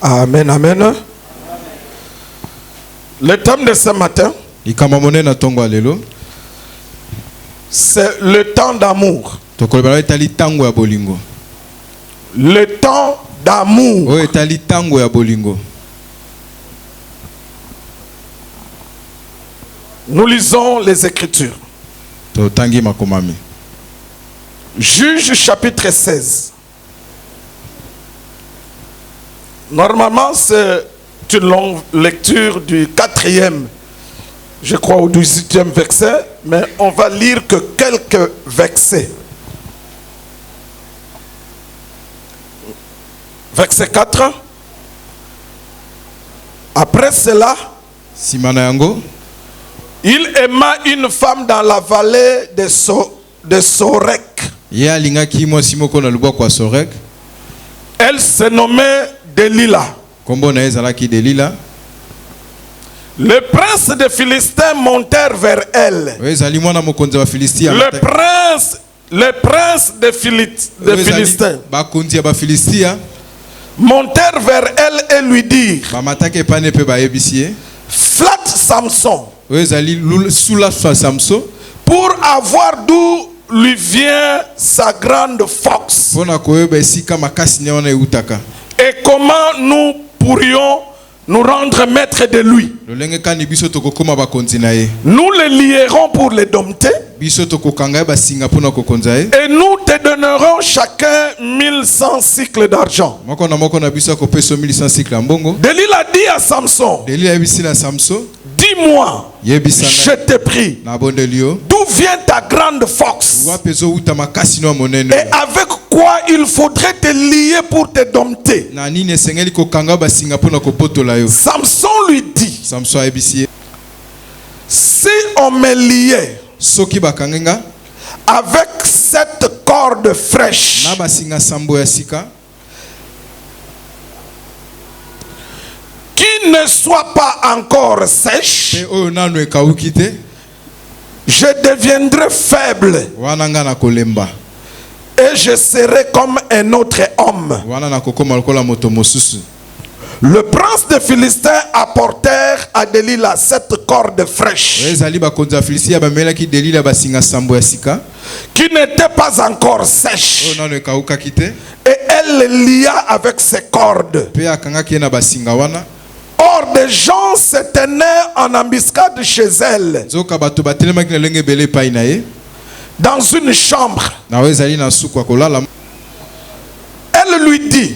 Amen, amen. Le thème de ce matin, c'est le temps d'amour. Le temps d'amour. Nous lisons les Écritures. Juge chapitre 16. Normalement, c'est une longue lecture du 4e, je crois, au 18e verset, mais on va lire que quelques versets. Verset 4. Après cela, il aima une femme dans la vallée de Sorek. Elle se nommait Delila. Le prince des Philistins montèrent vers elle. Le prince des Philistins montèrent vers elle et lui dirent: flatte Samson pour avoir d'où lui vient sa grande force. Et comment nous pourrions nous rendre maîtres de lui? Nous le lierons pour le dompter. Et nous te donnerons chacun 1100 cycles d'argent. Delila dit à Samson: dis-moi, je te prie, d'où vient ta grande force? Et avec quoi il faudrait te lier pour te dompter? Samson lui dit: si on me liait avec cette corde fraîche qui ne soit pas encore sèche, je deviendrai faible et je serai comme un autre homme. Le prince des Philistins apportèrent à Delila cette corde fraîche qui n'était pas encore sèche, et elle le lia avec ses cordes. Or des gens se tenaient en embuscade chez elle dans une chambre. Elle lui dit: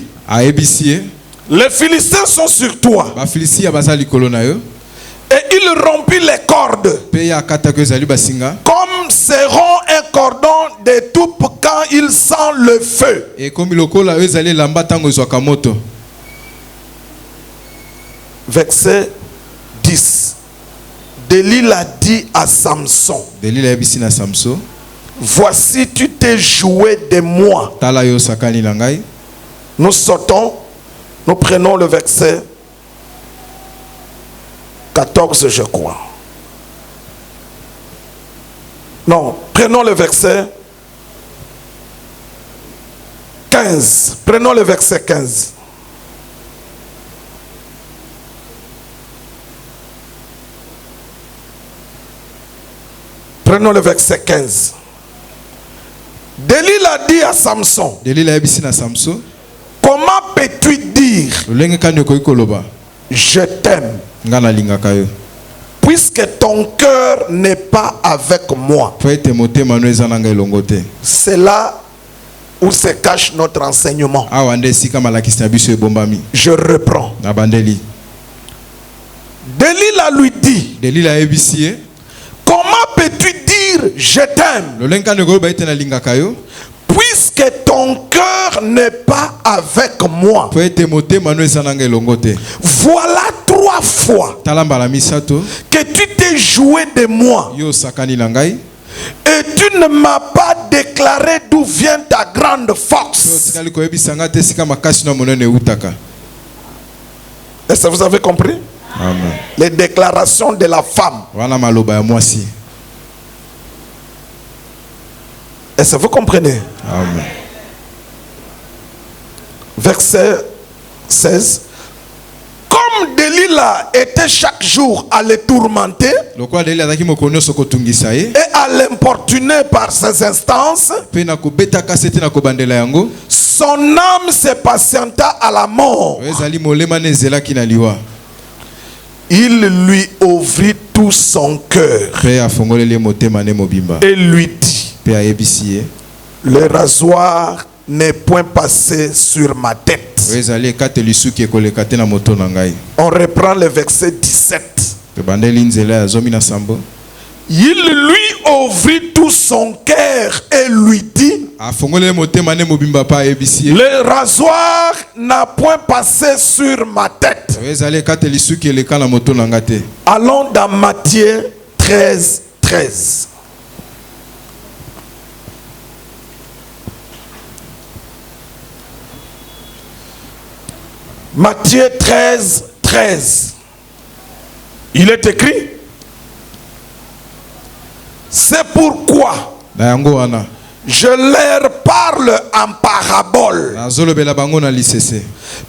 les Philistins sont sur toi. Et il rompit les cordes comme serrant un cordon d'étoupe quand il sent le feu. Verset 10. Delila dit à Samson: voici, tu t'es joué de moi. Nous sortons. Nous prenons le verset 14, je crois. Non, prenons le verset 15. Prenons le verset 15. Prenons le verset 15. Delila dit à Samson: comment peux-tu dire je t'aime puisque ton cœur n'est pas avec moi? C'est là où se cache notre enseignement. Je reprends. Delila lui dit: comment peux-tu dire je t'aime puisque ton cœur n'est pas avec moi? Voilà 3 fois que tu t'es joué de moi et tu ne m'as pas déclaré d'où vient ta grande force. Est-ce que vous avez compris? Amen. Les déclarations de la femme. Est-ce que vous comprenez? Amen. Verset 16. Dalila était chaque jour à le tourmenter et à l'importuner par ses instances, son âme se patienta à la mort. Il lui ouvrit tout son cœur et lui dit: le rasoir n'est point passé sur ma tête. On reprend le verset 17. Il lui ouvrit tout son cœur et lui dit: le rasoir n'a point passé sur ma tête. Allons dans Matthieu 13, 13. Matthieu 13, 13. Il est écrit: c'est pourquoi je leur parle en parabole,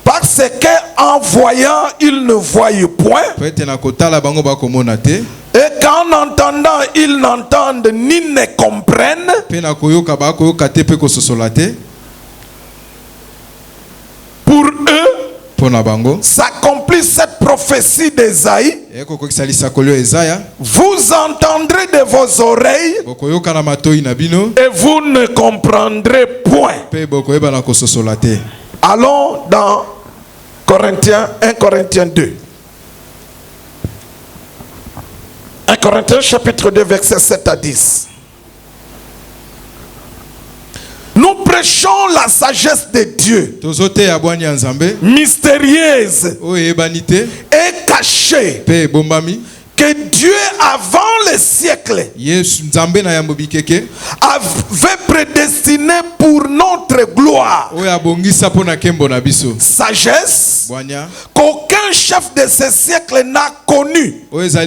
parce qu'en voyant ils ne voient point, et qu'en entendant ils n'entendent ni ne comprennent, pour eux s'accomplit cette prophétie d'Ésaïe: vous entendrez de vos oreilles et vous ne comprendrez point. Allons dans Corinthiens, 1 Corinthiens 2. 1 Corinthiens chapitre 2 versets 7 à 10. Nous prêchons la sagesse de Dieu, mystérieuse et cachée, que Dieu avant les siècles avait prédestiné pour notre gloire. Sagesse qu'aucun chef de ce siècle n'a connue. Verset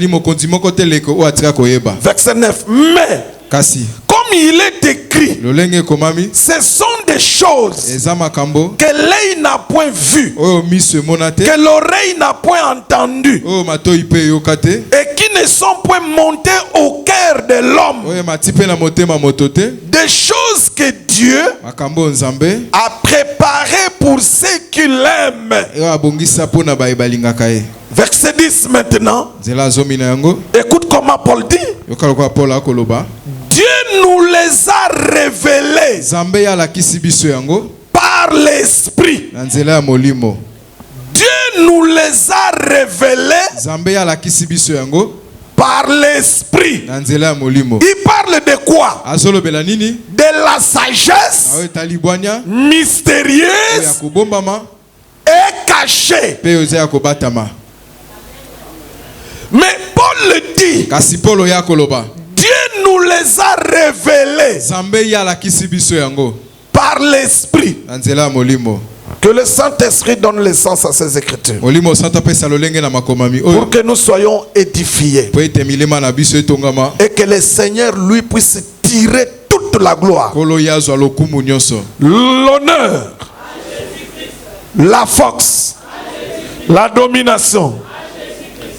9. Mais comme il est écrit, ce sont des choses que l'œil n'a point vues, que l'oreille n'a point entendues, et qui ne sont point montées au cœur de l'homme. Des choses que Dieu a préparées pour ceux qui l'aiment. Verset 10 maintenant. Écoute comment Paul dit: Dieu nous les a révélés par l'esprit. Dieu nous les a révélés par l'esprit. Il parle de quoi? De la sagesse mystérieuse et cachée. Mais Paul le dit: Dieu nous les a révélés par l'esprit. Que le Saint-Esprit donne le sens à ces écritures, pour que nous soyons édifiés et que le Seigneur lui puisse tirer toute la gloire, l'honneur, la force, la domination,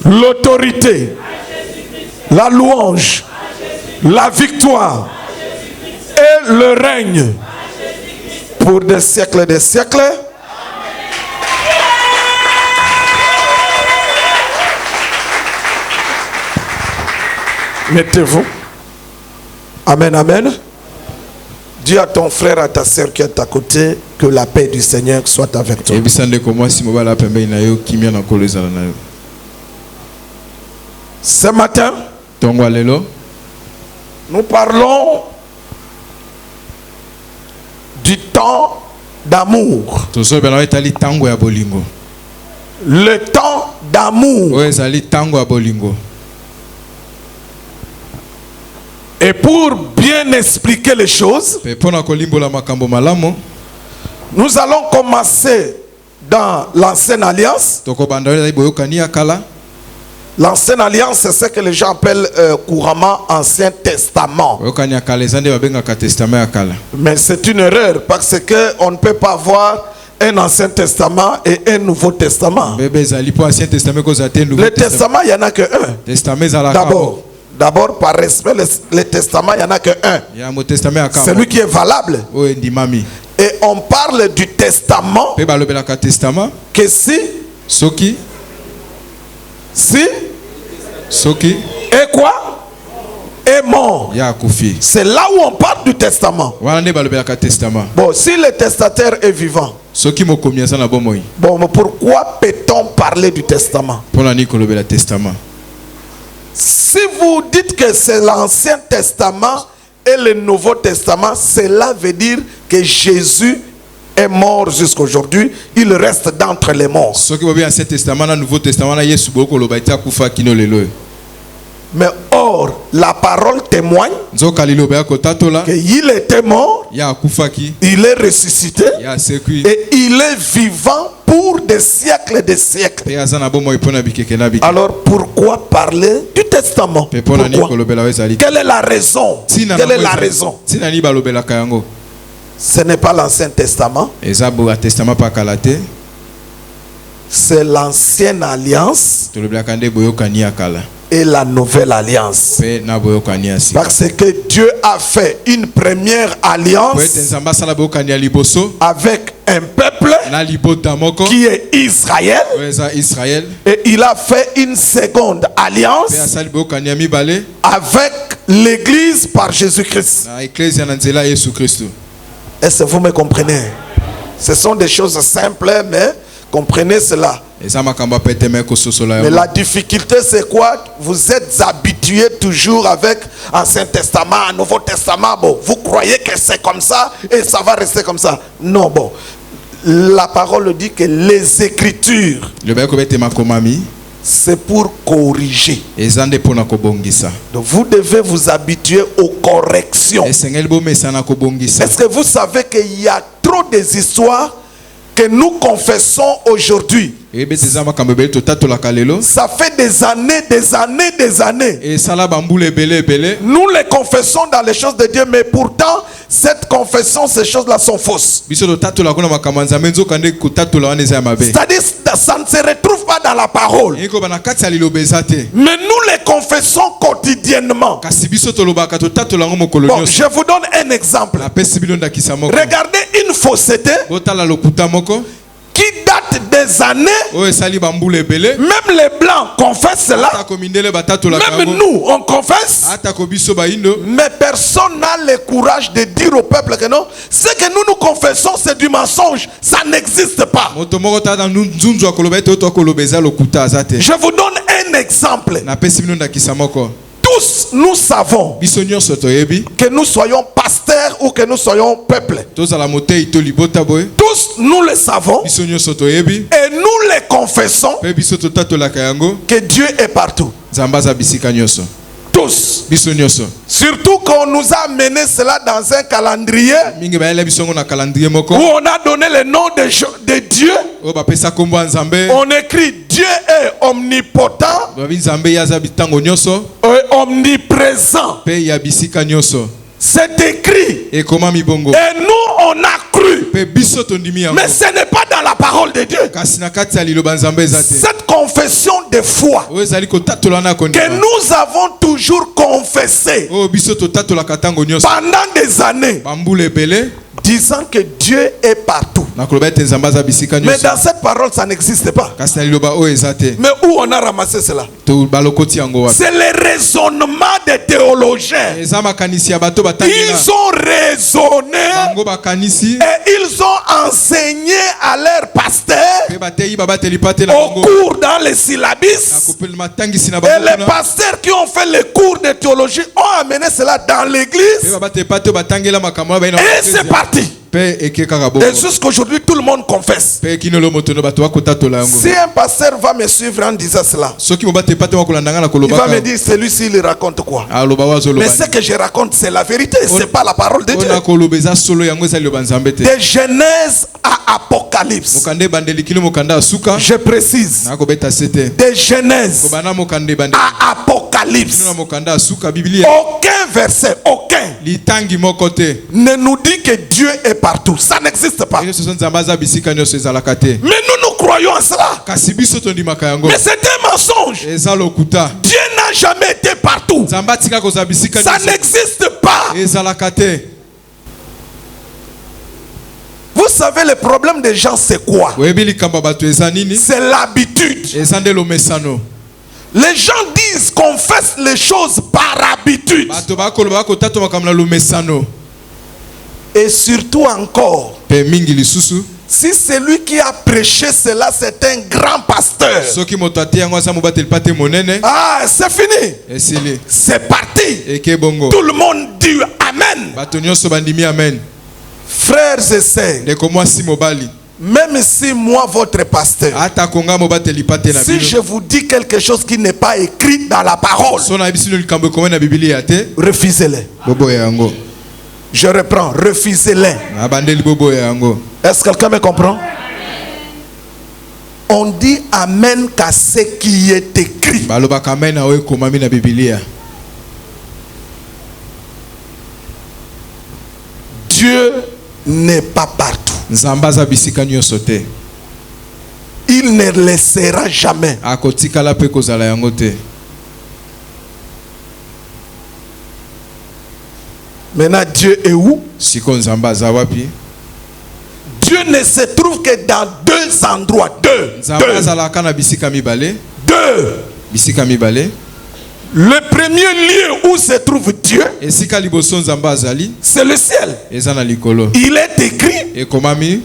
l'autorité, la louange, la victoire et le règne pour des siècles et des siècles. Mettez-vous. Amen, amen. Dis à ton frère, à ta soeur qui est à côté, que la paix du Seigneur soit avec toi. Ce matin, nous parlons du temps d'amour. Le temps d'amour. Et pour bien expliquer les choses, nous allons commencer dans l'Ancienne Alliance. L'Ancienne Alliance, c'est ce que les gens appellent couramment Ancien Testament. Mais c'est une erreur parce qu'on ne peut pas voir un Ancien Testament et un Nouveau Testament. Le Testament, il n'y en a que un. D'abord, par respect, le Testament, il n'y en a que un. Celui qui est valable. Et on parle du Testament que si et quoi? Est mort. C'est là où on parle du testament. Bon, si le testataire est vivant, bon, pourquoi peut-on parler du testament? Si vous dites que c'est l'Ancien Testament et le Nouveau Testament, cela veut dire que Jésus est mort jusqu'aujourd'hui, il reste d'entre les morts. Mais or, la parole témoigne qu'il était mort, il est ressuscité et il est vivant pour des siècles et des siècles. Alors pourquoi parler du testament? Pourquoi? Quelle est la raison? Quelle est la raison? Ce n'est pas l'Ancien Testament. C'est l'Ancienne Alliance et la Nouvelle Alliance. Parce que Dieu a fait une première alliance avec un peuple qui est Israël. Et il a fait une seconde alliance avec l'Église par Jésus-Christ. Est-ce que vous me comprenez? Ce sont des choses simples, mais comprenez cela. Mais la difficulté, c'est quoi? Vous êtes habitués toujours avec Ancien Testament, Nouveau Testament. Bon, vous croyez que c'est comme ça et ça va rester comme ça. Non, bon. La parole dit que les Écritures, c'est pour corriger. Donc vous devez vous habituer aux corrections. Est-ce que vous savez qu'il y a trop des histoires que nous confessons aujourd'hui? Ça fait des années. Nous les confessons dans les choses de Dieu, mais pourtant, cette confession, ces choses-là sont fausses. C'est-à-dire, ça ne se retrouve pas dans la parole. Mais nous les confessons quotidiennement. Bon, je vous donne un exemple. Regardez une fausseté qui date des années. Même les blancs confessent cela. Même nous, on confesse. Mais personne n'a le courage de dire au peuple que non, ce que nous confessons, c'est du mensonge. Ça n'existe pas. Je vous donne un exemple. Tous nous savons que nous soyons pasteurs ou que nous soyons peuple. Tous nous le savons et nous les confessons que Dieu est partout. Tous. Surtout qu'on nous a amené cela dans un calendrier où on a donné le nom de Dieu. On écrit Dieu est omnipotent et omniprésent. C'est écrit. Et nous on a cru. Mais ce n'est pas dans la parole de Dieu. Cette confession de foi que nous avons toujours confessée pendant des années, disant que Dieu est partout. Mais dans cette parole, ça n'existe pas. Mais où on a ramassé cela? C'est le raisonnement des théologiens. Ils ont raisonné et ils ont enseigné à leurs pasteurs au cours dans les syllabus. Et les pasteurs qui ont fait les cours de théologie ont amené cela dans l'église. Et c'est parti. Et jusqu'aujourd'hui, tout le monde confesse. Si un pasteur va me suivre en disant cela, il va me dire, celui-ci, il raconte quoi? Mais ce que je raconte, c'est la vérité, c'est pas la parole de Dieu. De Genèse à Apocalypse, je précise, de Genèse à Apocalypse, l'Apocalypse, aucun verset, aucun, ne nous dit que Dieu est partout. Ça n'existe pas. Mais nous croyons en cela. Mais c'est un mensonge. Dieu n'a jamais été partout. Ça n'existe pas. Vous savez, le problème des gens, c'est quoi? C'est l'habitude. Les gens disent, confessent les choses par habitude. Et surtout encore, si celui qui a prêché cela, c'est un grand pasteur, ah, c'est fini. C'est parti. Tout le monde dit Amen. Frères et sœurs, même si moi, votre pasteur, si je vous dis quelque chose qui n'est pas écrit dans la parole, refusez-le. Je reprends, refusez-le. Est-ce que quelqu'un me comprend? On dit Amen qu'à ce qui est écrit. Dieu n'est pas partout. Il ne le sera jamais. Maintenant, Dieu est où? Dieu ne se trouve que dans deux endroits. Deux. Le premier lieu où se trouve Dieu, c'est le ciel. Il est écrit,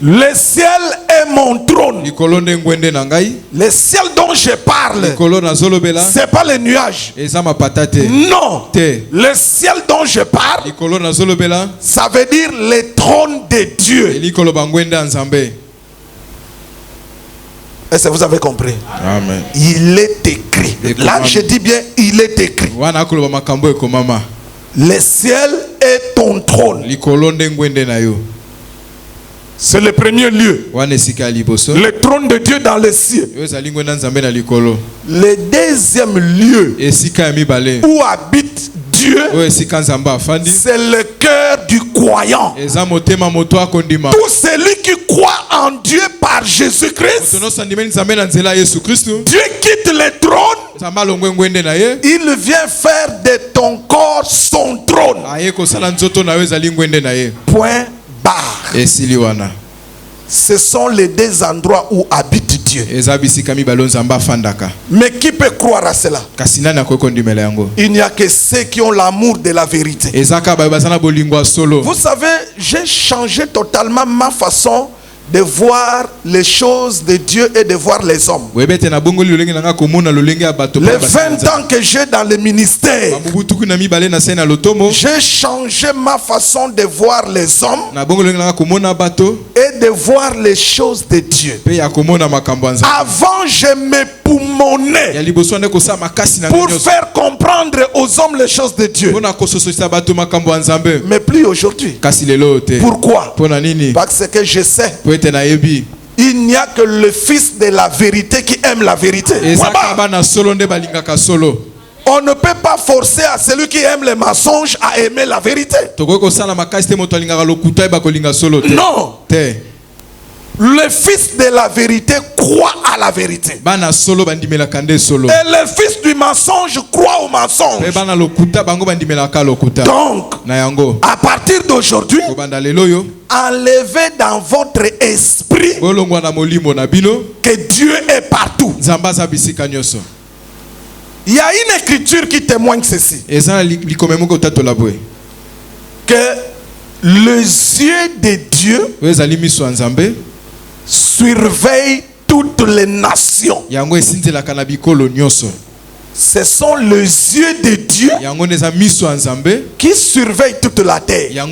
le ciel est mon trône. Le ciel dont je parle, c'est pas les nuages. Non. Le ciel dont je parle, ça veut dire le trône de Dieu. Est-ce que vous avez compris? Amen. Il est écrit. Là, je dis bien, il est écrit. Le ciel est ton trône. C'est le premier lieu. Le trône de Dieu dans les cieux. Le deuxième lieu où habite Dieu, c'est le cœur du croyant. Tout celui qui croit en Dieu par Jésus-Christ, Dieu quitte le trône, il vient faire de ton corps son trône. Point barre. Ce sont les deux endroits où habite Dieu. Mais qui peut croire à cela? Il n'y a que ceux qui ont l'amour de la vérité. Vous savez, j'ai changé totalement ma façon de voir les choses de Dieu et de voir les hommes. Les 20 ans que j'ai dans le ministère, j'ai changé ma façon de voir les hommes et de voir les choses de Dieu. Avant, je m'époumonnais pour faire comprendre aux hommes les choses de Dieu. Mais plus aujourd'hui. Pourquoi? Parce que je sais, il n'y a que le Fils de la vérité qui aime la vérité. On ne peut pas forcer à celui qui aime les mensonges à aimer la vérité. Non. Le Fils de la vérité croit à la vérité. Et le fils du mensonge croit au mensonge. Donc, à partir d'aujourd'hui, enlevez dans votre esprit que Dieu est partout. Il y a une écriture qui témoigne ceci, que les yeux de Dieu surveillent toutes les nations. Ce sont les yeux de Dieu qui surveillent toute la terre. Cela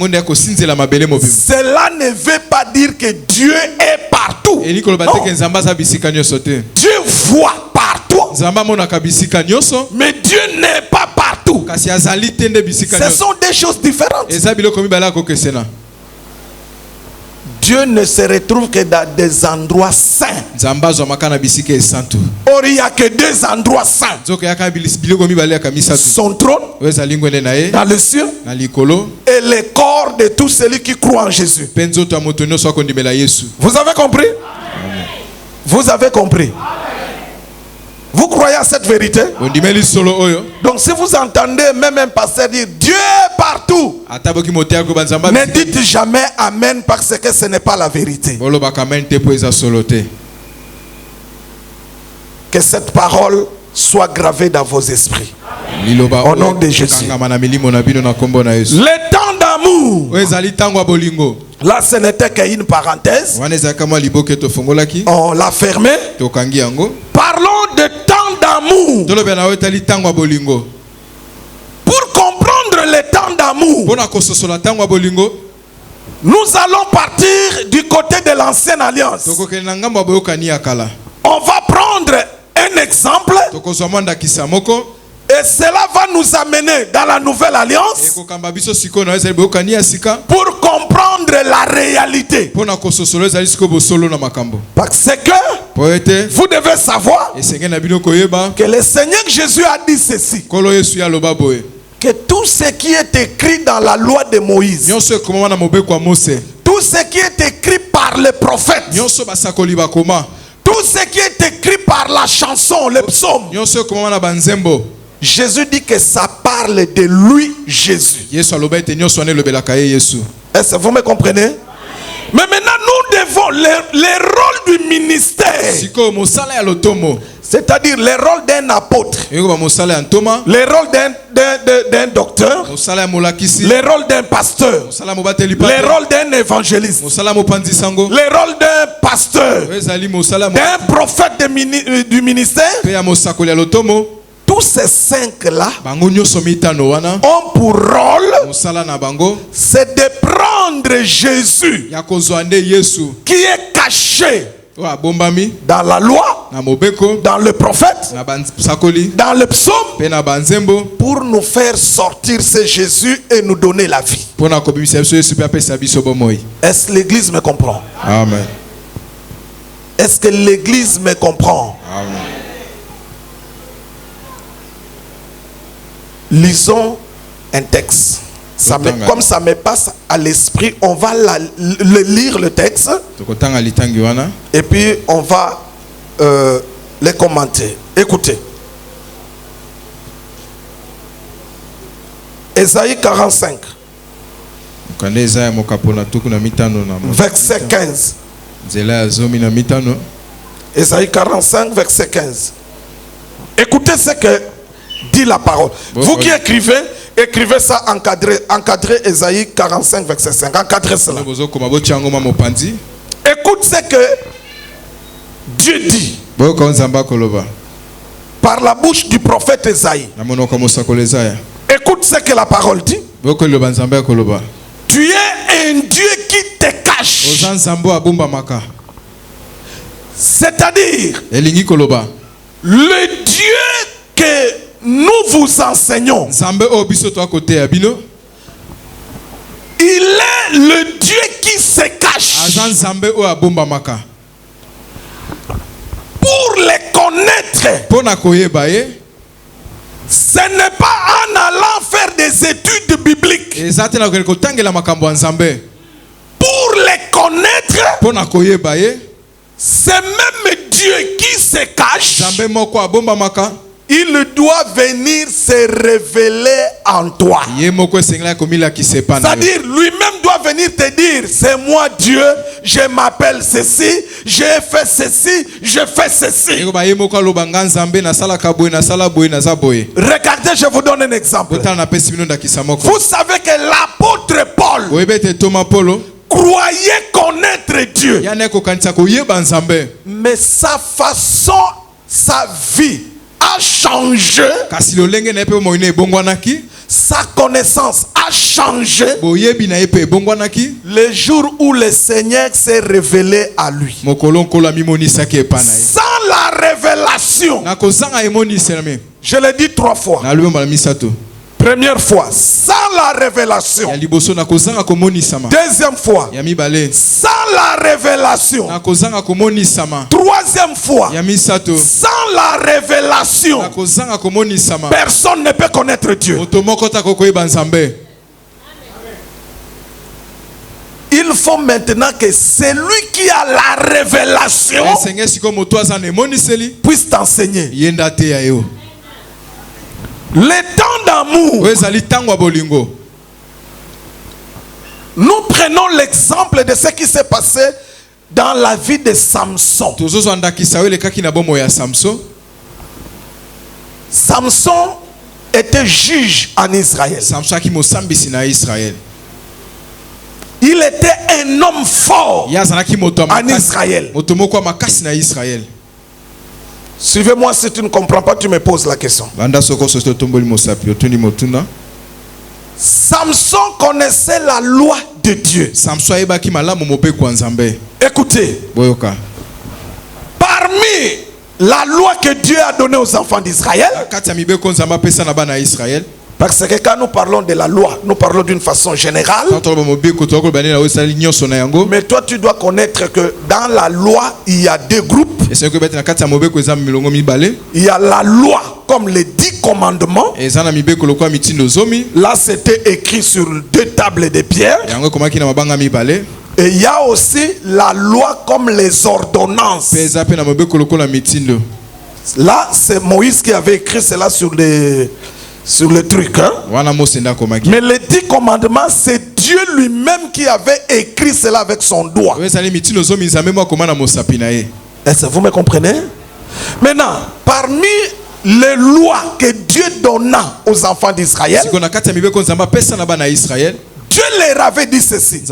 ne veut pas dire que Dieu est partout. Non. Dieu voit partout, mais Dieu n'est pas partout. Ce sont des choses différentes. Dieu ne se retrouve que dans des endroits saints. Or, il n'y a que deux endroits saints. Son trône dans le ciel et le corps de tous ceux qui croient en Jésus. Vous avez compris? Vous avez compris? Vous croyez à cette vérité? Donc si vous entendez même un pasteur dire Dieu est partout, ne dites jamais Amen parce que ce n'est pas la vérité. Que cette parole soit gravée dans vos esprits. Au nom de Jésus. Le temps d'amour. Là, ce n'était qu'une parenthèse. On l'a fermé. Parlons de temps d'amour. Pour comprendre le temps d'amour, nous allons partir du côté de l'ancienne alliance. On va prendre un exemple. Et cela va nous amener dans la nouvelle alliance pour comprendre la réalité. Parce que vous devez savoir que le Seigneur Jésus a dit ceci, que tout ce qui est écrit dans la loi de Moïse, tout ce qui est écrit par les prophètes, tout ce qui est écrit par la chanson, le psaume, Jésus dit que ça parle de lui, Jésus. Est-ce que vous me comprenez? Mais maintenant, nous devons les rôles du ministère, c'est-à-dire les rôles d'un apôtre, les rôles d'un docteur, les rôles d'un pasteur, les rôles d'un évangéliste, les rôles d'un pasteur, d'un prophète du ministère. Tous ces cinq-là ont pour rôle, c'est de prendre Jésus qui est caché dans la loi, dans le prophète, dans le psaume, pour nous faire sortir ce Jésus et nous donner la vie. Est-ce que l'église me comprend? Amen. Est-ce que l'église me comprend? Amen. Lisons un texte. Comme ça me passe à l'esprit, on va lire le texte et puis on va les commenter. Écoutez. Ésaïe 45. Verset 15. Ésaïe 45, verset 15. Écoutez ce que dit la parole. Vous qui écrivez, écrivez ça encadré Ésaïe 45 verset 5. Encadrez cela. Écoute ce que Dieu dit par la bouche du prophète Ésaïe. Écoute ce que la parole dit. Tu es un Dieu qui te cache. C'est-à-dire le Dieu que nous vous enseignons, il est le Dieu qui se cache. Pour les connaître, ce n'est pas en allant faire des études bibliques. Pour les connaître, c'est même Dieu qui se cache. Il doit venir se révéler en toi. C'est-à-dire, lui-même doit venir te dire, c'est moi Dieu, je m'appelle ceci, j'ai fait ceci, je fais ceci. Regardez, je vous donne un exemple. Vous savez que l'apôtre Paul croyait connaître Dieu. Mais sa façon, sa vie a changé. Sa connaissance a changé le jour où le Seigneur s'est révélé à lui. Sans la révélation, je l'ai dit 3 fois. Première fois, sans la révélation. Deuxième fois, sans la révélation. Troisième fois, sans la révélation, personne ne peut connaître Dieu. Il faut maintenant que celui qui a la révélation puisse t'enseigner. Les temps d'amour. Nous prenons l'exemple de ce qui s'est passé dans la vie de Samson. Samson était juge en Israël. Il était un homme fort en Israël. Suivez-moi, si tu ne comprends pas, tu me poses la question. Samson connaissait la loi de Dieu. Écoutez, parmi la loi que Dieu a donnée aux enfants d'Israël, parce que quand nous parlons de la loi, nous parlons d'une façon générale. Mais toi, tu dois connaître que dans la loi, il y a deux groupes. Il y a la loi comme les 10 commandements. Là, c'était écrit sur 2 tables de pierre. Et il y a aussi la loi comme les ordonnances. Là, c'est Moïse qui avait écrit cela sur le truc. Hein? Mais les 10 commandements, c'est Dieu lui-même qui avait écrit cela avec son doigt. Est-ce que vous me comprenez? Maintenant, parmi les lois que Dieu donna aux enfants d'Israël, Dieu leur avait dit ceci: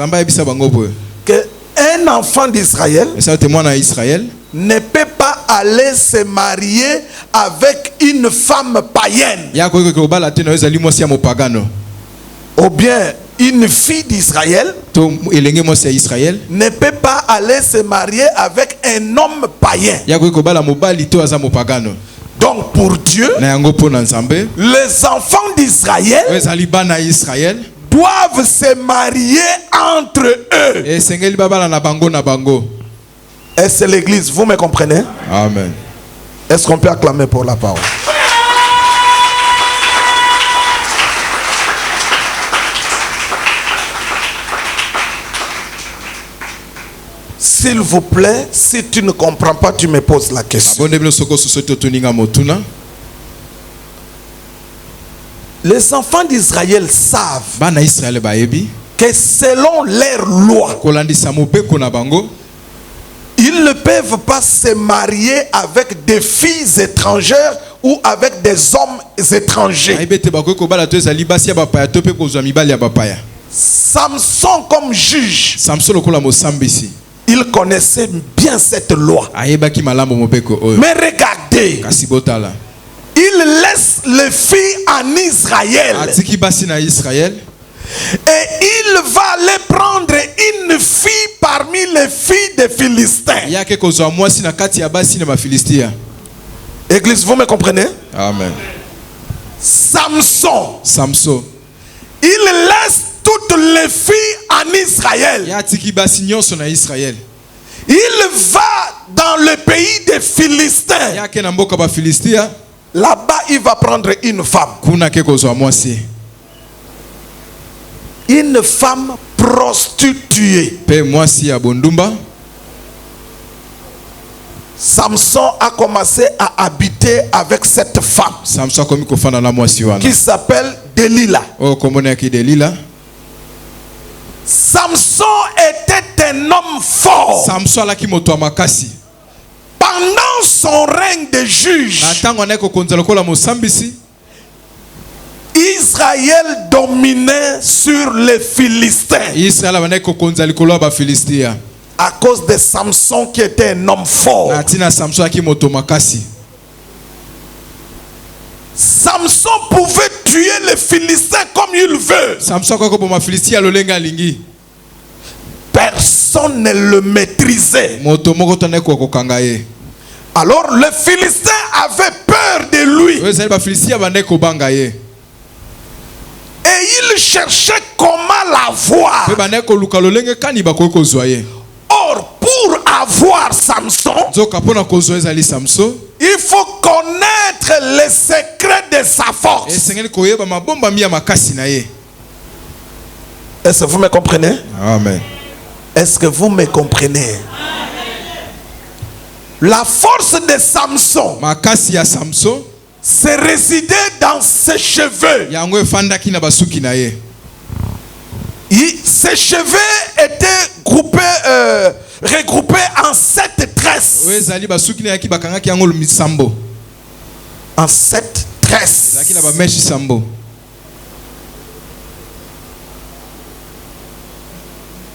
qu'un enfant d'Israël ne peut pas aller se marier avec une femme païenne, ou bien une fille d'Israël ne peut pas aller se marier avec un homme païen. Donc pour Dieu, les enfants d'Israël doivent se marier entre eux. Et c'est l'église, vous me comprenez? Amen. Est-ce qu'on peut acclamer pour la parole? S'il vous plaît, si tu ne comprends pas, tu me poses la question. Les enfants d'Israël savent que selon leur loi, ils ne peuvent pas se marier avec des filles étrangères ou avec des hommes étrangers. Samson comme juge, il connaissait bien cette loi. Mais regardez, il laisse les filles en Israël. Et il va aller prendre une fille parmi les filles des Philistins. Église, vous me comprenez? Amen. Samson, il laisse toutes les filles en Israël. Il va dans le pays des Philistins. Là-bas, il va prendre une femme. Une femme prostituée. Samson a commencé à habiter avec cette femme qui s'appelle Delilah. Samson était un homme fort. Pendant son règne de juge, Israël dominait sur les Philistins à cause de Samson qui était un homme fort. Samson pouvait tuer les Philistins comme il veut. Personne ne le maîtrisait. Alors les Philistins avaient peur de lui. Et il cherchait comment la voir. Or, pour avoir Samson, il faut connaître les secrets de sa force. Est-ce que vous me comprenez? Amen. Est-ce que vous me comprenez? La force de Samson, c'est résider dans ses cheveux. Ses cheveux étaient regroupés en 7 tresses. En 7 tresses.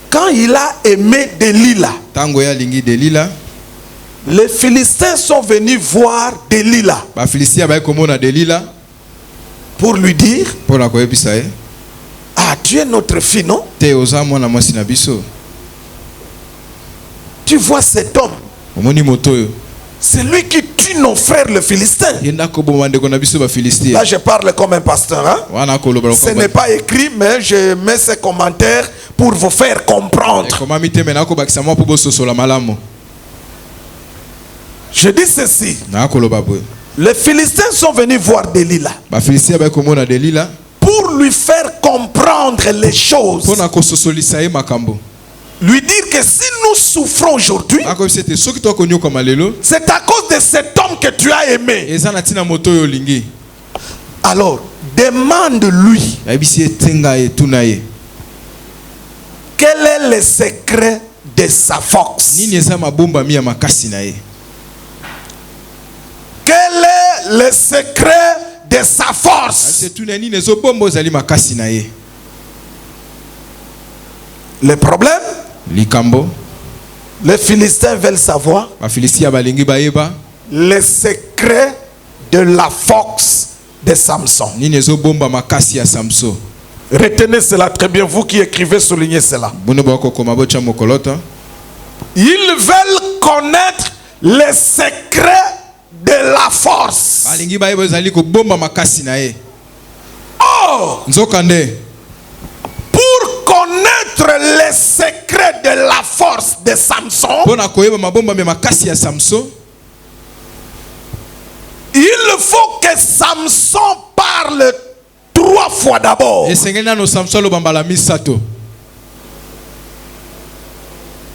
Quand il a aimé Delilah, les Philistins sont venus voir Delilah pour lui dire: ah, tu es notre fille, non? Tu vois cet homme, c'est lui qui tue nos frères les Philistins. Là je parle comme un pasteur, hein? Ce n'est pas écrit, mais je mets ces commentaires pour vous faire comprendre. Je dis ceci: les Philistins sont venus voir Delilah pour lui faire comprendre les choses. Lui dire que si nous souffrons aujourd'hui, c'est à cause de cet homme que tu as aimé. Alors, demande-lui quel est le secret de sa force. Quel est le secret de sa force? Le problème, les Philistins veulent savoir le secret de la force de Samson. Retenez cela très bien, vous qui écrivez, soulignez cela. Ils veulent connaître le secret de la force. Oh! Pour connaître les secrets de la force de Samson, il faut que Samson parle 3 fois d'abord.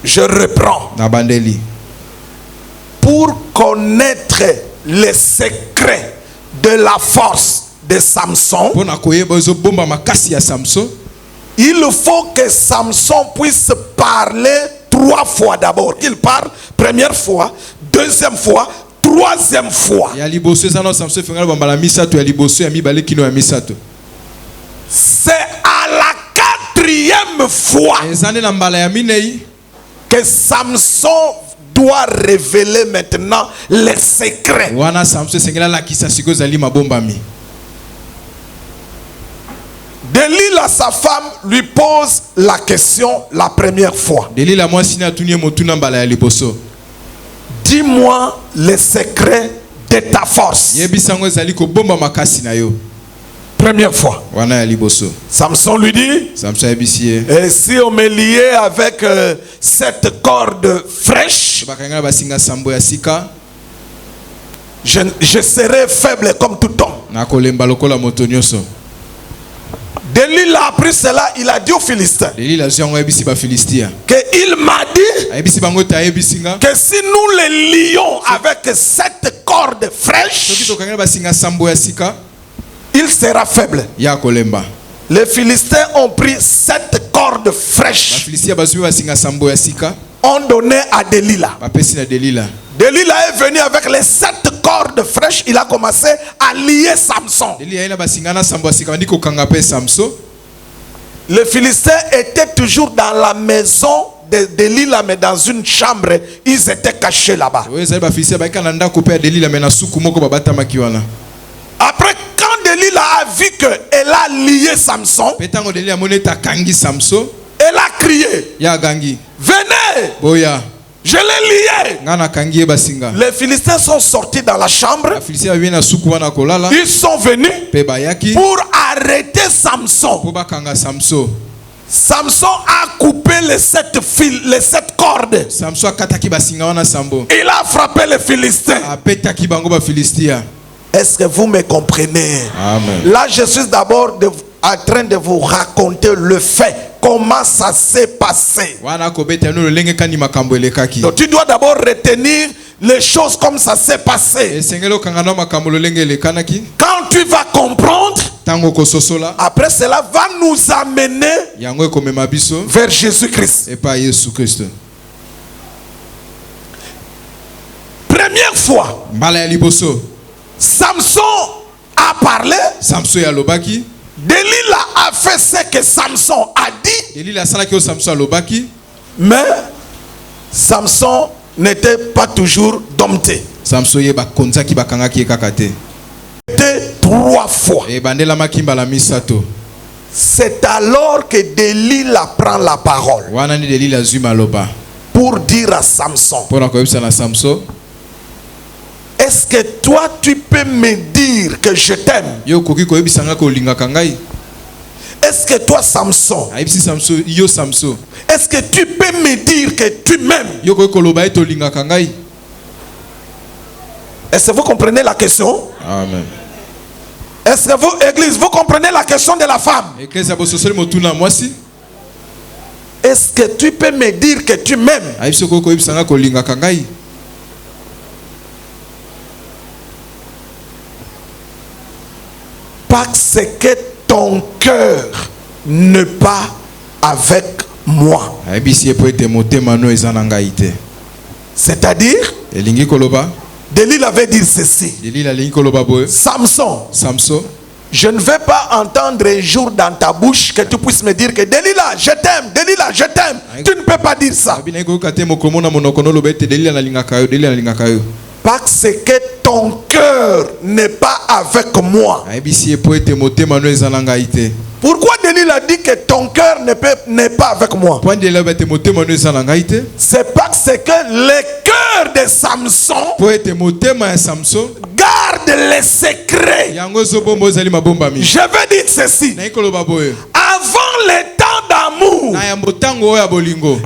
Je reprends. Pour connaître les secrets de la force de Samson, il faut que Samson puisse parler 3 fois d'abord. Qu'il parle première fois, deuxième fois, troisième fois. C'est à la 4e fois que Samson doit révéler maintenant les secrets. Delilah, sa femme, lui pose la question la première fois. Dis-moi les secrets de ta force. Première fois. Samson lui dit: et si on me liait avec cette corde fraîche, je serai faible comme tout homme. Delilah a appris cela, il a dit aux Philistins qu'il m'a dit que si nous les lions avec cette corde fraîche, il sera faible. Les Philistins ont pris 7 cordes fraîches, ont donné à Delilah. Delilah est venu avec les 7 cordes fraîches. Il a commencé à lier Samson. Les Philistins étaient toujours dans la maison de Delilah, mais dans une chambre. Ils étaient cachés là-bas. Après, quand Delilah a vu qu'elle a lié Samson, elle a crié: venez! Je l'ai lié. Les Philistins sont sortis dans la chambre. Ils sont venus pour arrêter Samson. Samson a coupé les 7 fils, les 7 cordes. Il a frappé les Philistins. Est-ce que vous me comprenez? Amen. Là, je suis d'abord en train de vous raconter le fait. Comment ça s'est passé. Donc tu dois d'abord retenir les choses comme ça s'est passé. Quand tu vas comprendre, après cela va nous amener vers Jésus-Christ. Première fois, Samson a parlé. Delilah a fait ce que Samson a dit. Mais Samson n'était pas toujours dompté. C'était 3 fois. C'est alors que Delilah prend la parole pour dire à Samson: est-ce que toi tu peux me dire que je t'aime? Est-ce que toi Samson, est-ce que tu peux me dire que tu m'aimes? Est-ce que vous comprenez la question? Amen. Est-ce que vous, Église, vous comprenez la question de la femme? Est-ce que tu peux me dire que tu m'aimes? Parce que ton cœur n'est pas avec moi. C'est-à-dire, Delilah avait dit ceci: Samson, je ne vais pas entendre un jour dans ta bouche que tu puisses me dire que Delilah, je t'aime, Delilah, je t'aime. Tu ne peux pas dire ça. Parce que ton cœur n'est pas avec moi. Pourquoi Delilah dit que ton cœur n'est pas avec moi? C'est parce que le cœur de Samson garde les secrets. Je veux dire ceci: avant le temps d'amour,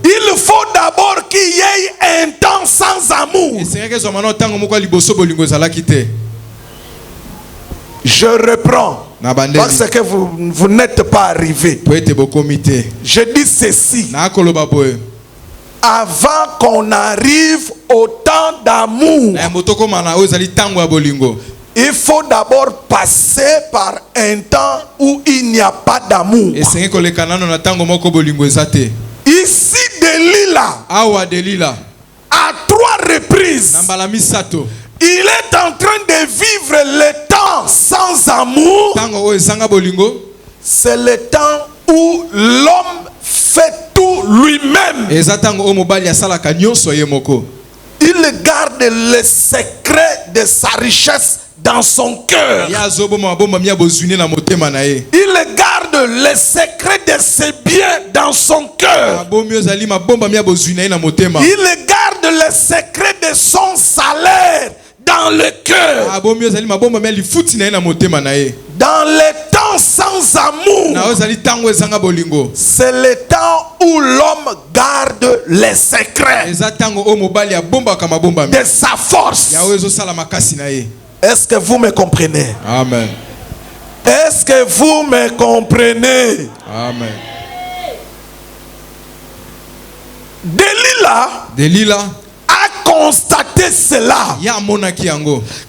il faut d'abord qu'il y ait un temps sans amour. Je reprends parce que vous n'êtes pas arrivé. Je dis ceci: avant qu'on arrive au temps d'amour, il faut d'abord passer par un temps où il n'y a pas d'amour. Ici, Delilah, à 3 reprises, il est en train de vivre le temps sans amour. C'est le temps où l'homme fait tout lui-même. Il garde le secret de sa richesse dans son cœur. Il garde le secret de ses biens dans son cœur. Il garde le secret de son salaire dans le cœur. Dans le temps sans amour, c'est le temps où l'homme garde les secrets de sa force. Est-ce que vous me comprenez? Amen. Est-ce que vous me comprenez? Amen. Delilah a constaté cela,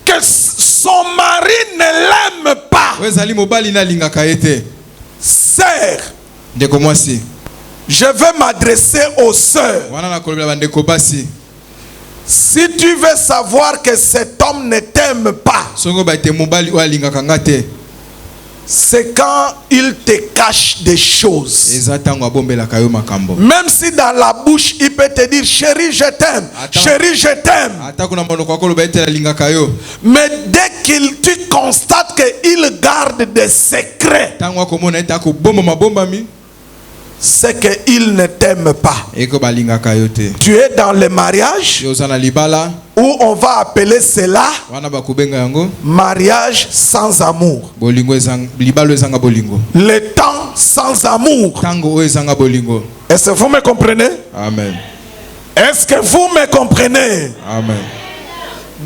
que son mari ne l'aime pas. Sœur, je veux m'adresser aux sœurs. Si tu veux savoir que cet homme ne t'aime pas, c'est quand il te cache des choses. Même si dans la bouche il peut te dire: chérie, je t'aime, chérie, je t'aime. Mais dès tu constates qu'il garde des secrets, c'est qu'il ne t'aime pas. Tu es dans le mariage où on va appeler cela mariage sans amour. Le temps sans amour. Est-ce que vous me comprenez? Amen. Est-ce que vous me comprenez? Amen.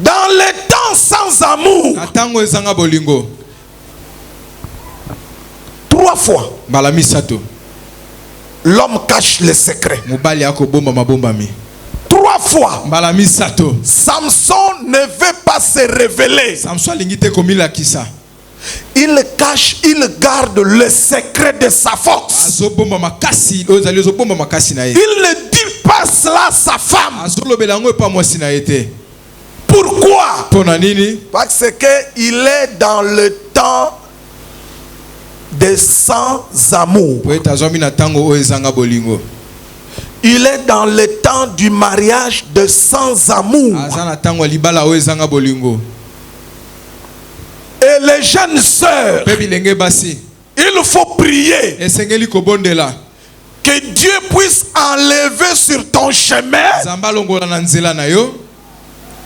Dans le temps sans amour, 3 fois, l'homme cache les secrets. 3 fois, Samson ne veut pas se révéler. Il cache, il garde le secret de sa force. Il ne dit pas cela à sa femme. Pourquoi? Parce qu'il est dans le temps de sans amour. Il est dans le temps du mariage de sans amour. Et les jeunes sœurs, il faut prier que Dieu puisse enlever sur ton chemin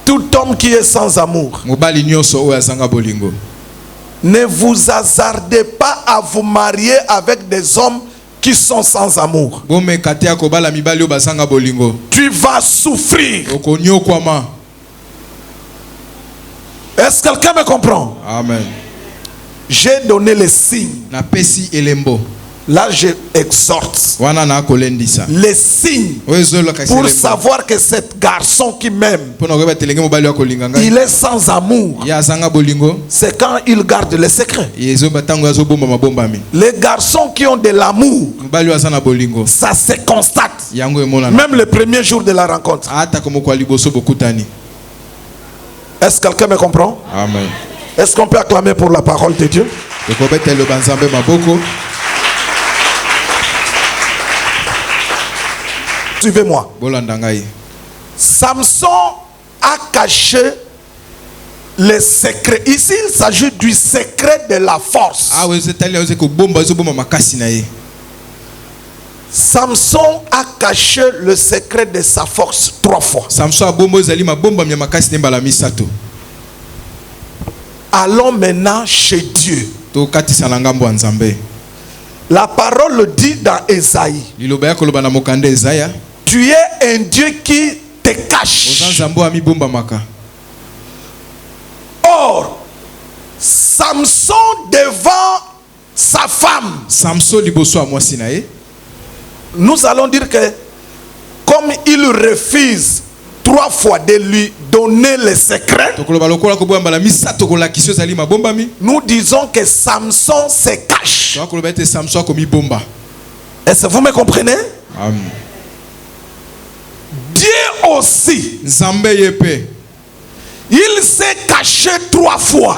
tout homme qui est sans amour. Ne vous hasardez pas à vous marier avec des hommes qui sont sans amour. Tu vas souffrir. Est-ce que quelqu'un me comprend? Amen. J'ai donné les signes. Là, je exhorte les signes pour savoir que cet garçon qui m'aime, il est sans amour. C'est quand il garde les secrets. Les garçons qui ont de l'amour, ça se constate. Même le premier jour de la rencontre. Est-ce que quelqu'un me comprend? Amen. Est-ce qu'on peut acclamer pour la parole de Dieu? Suivez-moi. Samson a caché les secrets. Ici, il s'agit du secret de la force. Samson a caché le secret de sa force 3 fois. Allons maintenant chez Dieu. La parole dit dans Ésaïe, tu es un Dieu qui te cache. Or, Samson devant sa femme, nous allons dire que comme il refuse 3 fois de lui donner les secrets, nous disons que Samson se cache. Est-ce que vous me comprenez? Amen. Dieu aussi, il s'est caché 3 fois.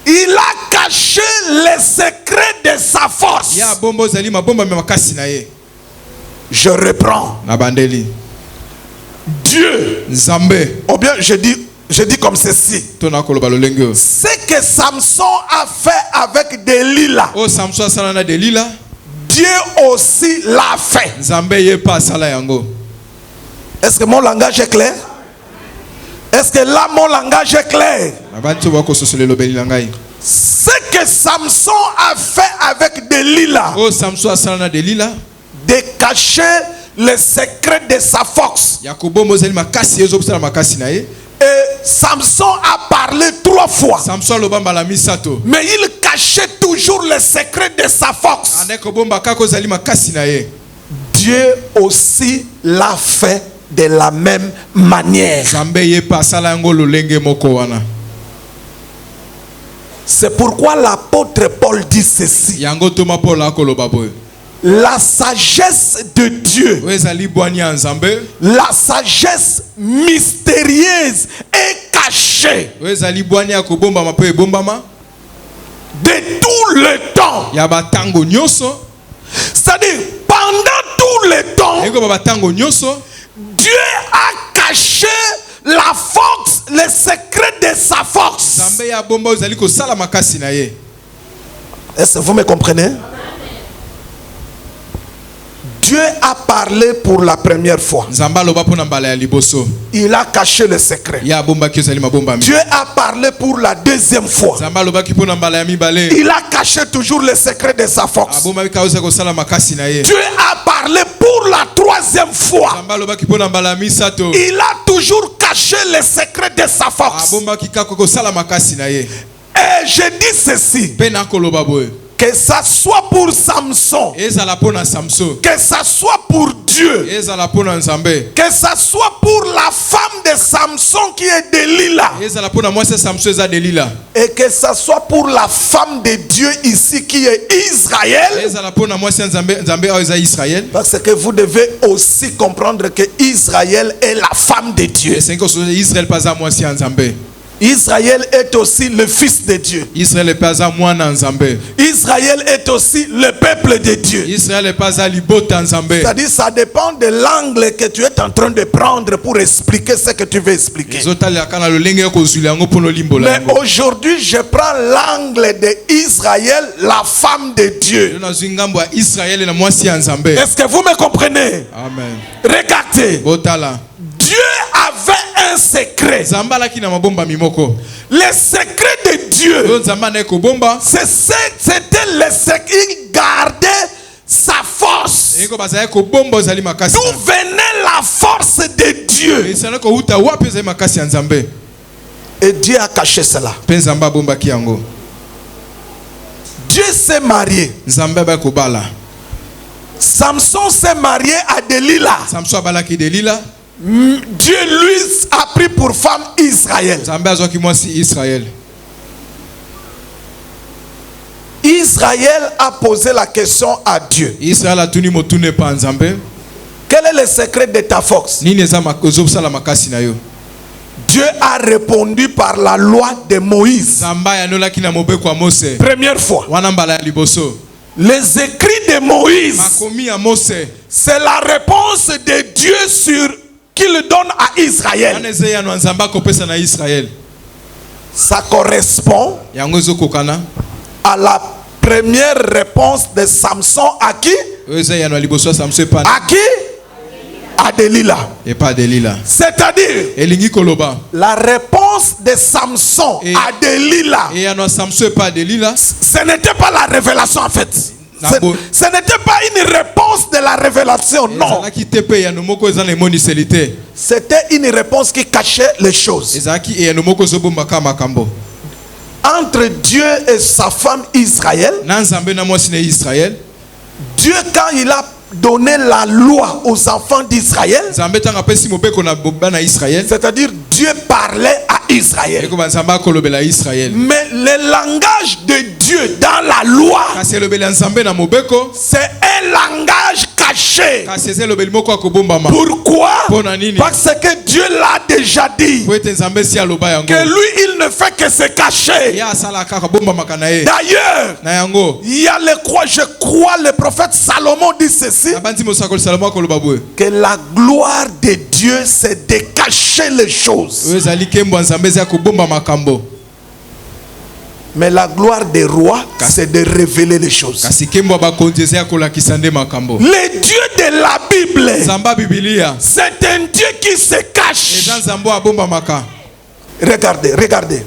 Il a caché les secrets de sa force. Je reprends. Dieu, ou bien je dis comme ceci. Ce que Samson a fait avec Delilah, Dieu aussi l'a fait. Est-ce que mon langage est clair? Est-ce que là mon langage est clair? Ce que Samson a fait avec Delilah, de cacher les secrets de sa force. Et Samson a parlé 3 fois. Mais il cachait toujours les secrets de sa force. Dieu aussi l'a fait de la même manière. C'est pourquoi l'apôtre Paul dit ceci. La sagesse de Dieu, la sagesse mystérieuse est cachée de tout le temps. C'est-à-dire, pendant tout le temps, Dieu a caché la force, les secrets de sa force. Est-ce que vous me comprenez? Dieu a parlé pour la première fois. Il a caché le secret. Dieu a parlé pour la deuxième fois. Il a caché toujours le secret de sa force. Dieu a parlé pour la troisième fois. Il a toujours caché le secret de sa force. Et je dis ceci. Que ça soit pour Samson, que ça soit pour Dieu, que ça soit pour la femme de Samson qui est Delilah, et que ça soit pour la femme de Dieu ici qui est Israël, parce que vous devez aussi comprendre que Israël est la femme de Dieu. Israël est aussi le fils de Dieu. Israël est aussi le peuple de Dieu. C'est-à-dire, ça dépend de l'angle que tu es en train de prendre pour expliquer ce que tu veux expliquer. Mais aujourd'hui, je prends l'angle d'Israël, la femme de Dieu. Est-ce que vous me comprenez? Amen. Regardez. Dieu avait un secret. Le secret de Dieu, c'était le secret. Il gardait sa force. D'où venait la force de Dieu. Et Dieu a caché cela. Dieu s'est marié. Samson s'est marié à Delilah. Dieu lui a pris pour femme Israël. Israël a posé la question à Dieu. Quel est le secret de ta force? Dieu a répondu par la loi de Moïse. Première fois. Les écrits de Moïse, c'est la réponse de Dieu sur qu'il donne à Israël. Ça correspond à la première réponse de Samson à qui? À qui? À Delilah. C'est-à-dire, la réponse de Samson à Delilah, ce n'était pas la révélation en fait. Ce n'était pas une réponse de la révélation, non. C'était une réponse qui cachait les choses. Entre Dieu et sa femme Israël, Dieu, quand il a donné la loi aux enfants d'Israël, c'est-à-dire Dieu parlait à Israël. Mais le langage de Dieu dans la loi, c'est un langage caché. Pourquoi? Parce que Dieu l'a déjà dit que lui il ne fait que se cacher. D'ailleurs, il y a je crois le prophète Salomon dit ceci, que la gloire de Dieu c'est de cacher les choses. Mais la gloire des rois, c'est de révéler les choses. Le Dieu de la Bible, c'est un Dieu qui se cache. Regardez.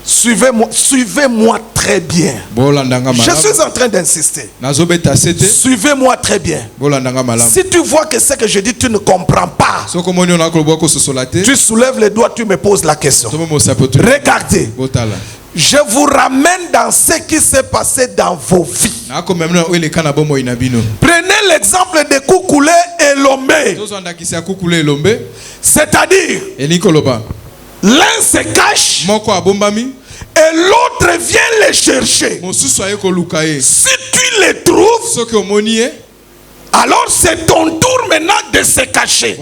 Suivez-moi très bien. Je suis en train d'insister. Suivez-moi très bien. Si tu vois que ce que je dis, tu ne comprends pas, tu soulèves les doigts, tu me poses la question. Regardez. Je vous ramène dans ce qui s'est passé dans vos vies. Prenez l'exemple de Koukoulé et Lombé. C'est-à-dire, l'un se cache et l'autre vient les chercher. Si tu les trouves, alors c'est ton tour maintenant de se cacher.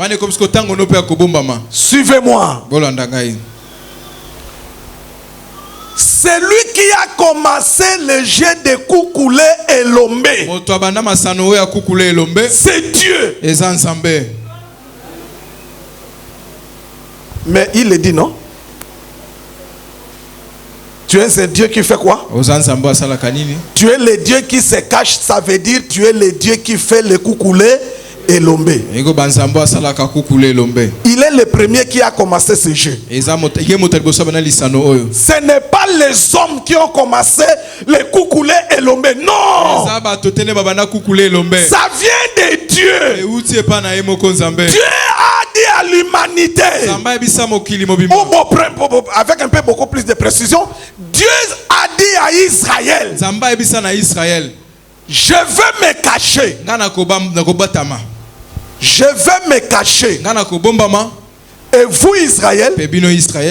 Suivez-moi. Celui qui a commencé le jet de Koukoulé et Lombé, c'est Dieu. Mais il le dit non? Tu es un Dieu qui fait quoi? Tu es le Dieu qui se cache, ça veut dire tu es le Dieu qui fait le coucoulé et l'ombe. Il est le premier qui a commencé ce jeu. Ce n'est pas les hommes qui ont commencé le coucoulé et l'ombe. Non! Ça vient de Dieu. Dieu a dit à l'humanité, avec un peu beaucoup plus de précision, Dieu a dit à Israël, je veux me cacher. Je vais me cacher. Et vous, Israël,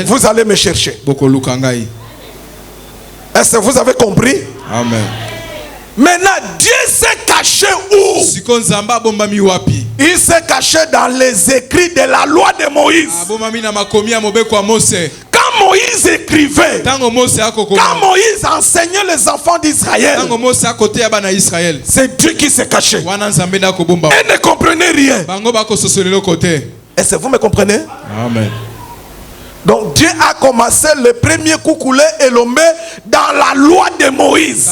vous allez me chercher. Est-ce que vous avez compris? Amen. Maintenant, Dieu s'est caché où? Il s'est caché dans les écrits de la loi de Moïse. Quand Moïse écrivait, quand Moïse enseignait les enfants d'Israël, c'est Dieu qui s'est caché. Et ne comprenez rien. Est-ce que vous me comprenez? Amen. Donc Dieu a commencé le premier coucoulé et l'ombe dans la loi de Moïse.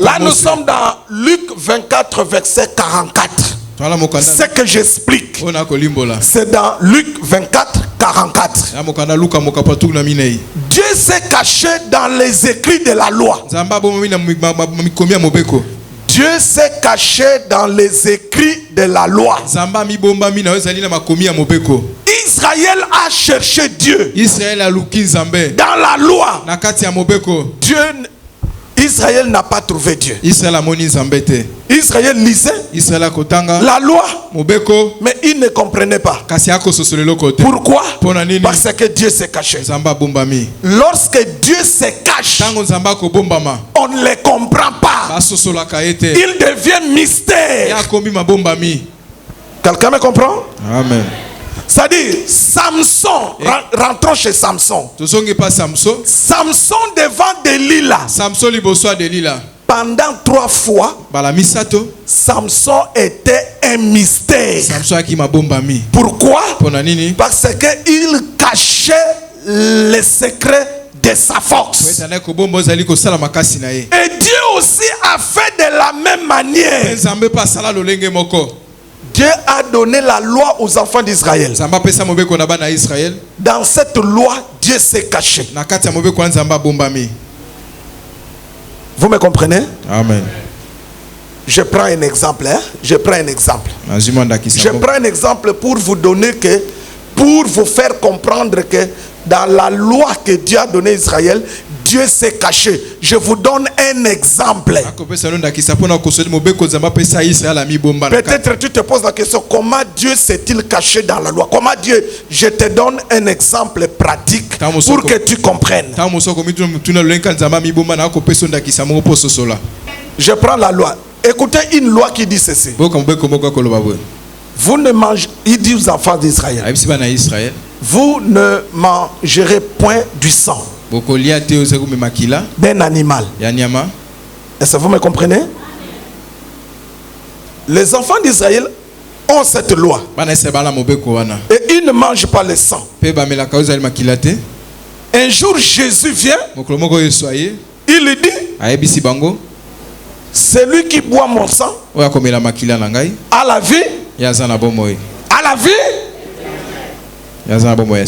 Là nous sommes dans Luc 24 verset 44. Ce que j'explique, c'est dans Luc 24 44. Dieu s'est caché dans les écrits de la loi. Dieu s'est caché dans les écrits de la loi. Israël a cherché Dieu dans la loi. Israël n'a pas trouvé Dieu. Israël lisait la loi, mais il ne comprenait pas. Pourquoi? Parce que Dieu s'est caché. Lorsque Dieu se cache, on ne le comprend pas. Il devient mystère. Quelqu'un me comprend? Amen. C'est-à-dire, Samson, rentrons chez Samson. Samson devant Delilah. Pendant 3 fois, Samson était un mystère. Pourquoi? Parce qu'il cachait les secrets de sa force. Et Dieu aussi a fait de la même manière. Dieu a donné la loi aux enfants d'Israël. Dans cette loi, Dieu s'est caché. Vous me comprenez? Amen. Je prends un exemple. Je prends un exemple pour vous donner que, pour vous faire comprendre que dans la loi que Dieu a donnée à Israël, Dieu s'est caché. Je vous donne un exemple. Peut-être tu te poses la question, comment Dieu s'est-il caché dans la loi? Comment Dieu? Je te donne un exemple pratique pour que tu comprennes. Je prends la loi. Écoutez une loi qui dit ceci. Vous ne mangez, il dit aux enfants d'Israël, vous ne mangerez point du sang d'un animal. Est-ce que vous me comprenez? Les enfants d'Israël ont cette loi. Et ils ne mangent pas le sang. Un jour, Jésus vient. Il lui dit, celui qui boit mon sang a la vie. À la vie.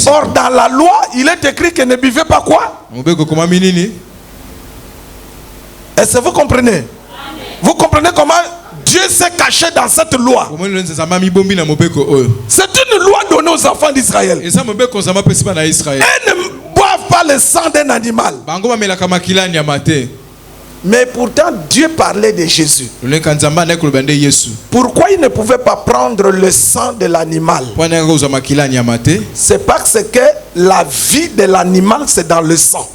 Or dans la loi, il est écrit que ne buvez pas quoi? Est-ce que vous comprenez? Vous comprenez comment Dieu s'est caché dans cette loi? C'est une loi donnée aux enfants d'Israël. Ils ne boivent pas le sang d'un animal. Mais pourtant, Dieu parlait de Jésus. Pourquoi il ne pouvait pas prendre le sang de l'animal? C'est parce que la vie de l'animal, c'est dans le sang.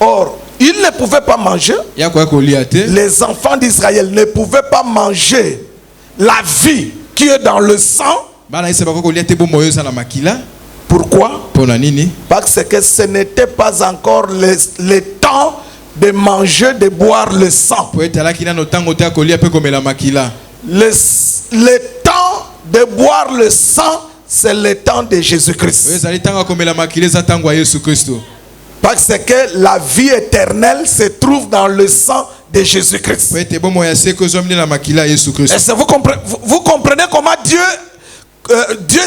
Or, il ne pouvait pas manger. Les enfants d'Israël ne pouvaient pas manger la vie qui est dans le sang. Pourquoi? Parce que ce n'était pas encore le temps de manger, de boire le sang. Le temps de boire le sang, c'est le temps de Jésus-Christ. Parce que la vie éternelle se trouve dans le sang de Jésus-Christ. Est-ce que vous comprenez comment Dieu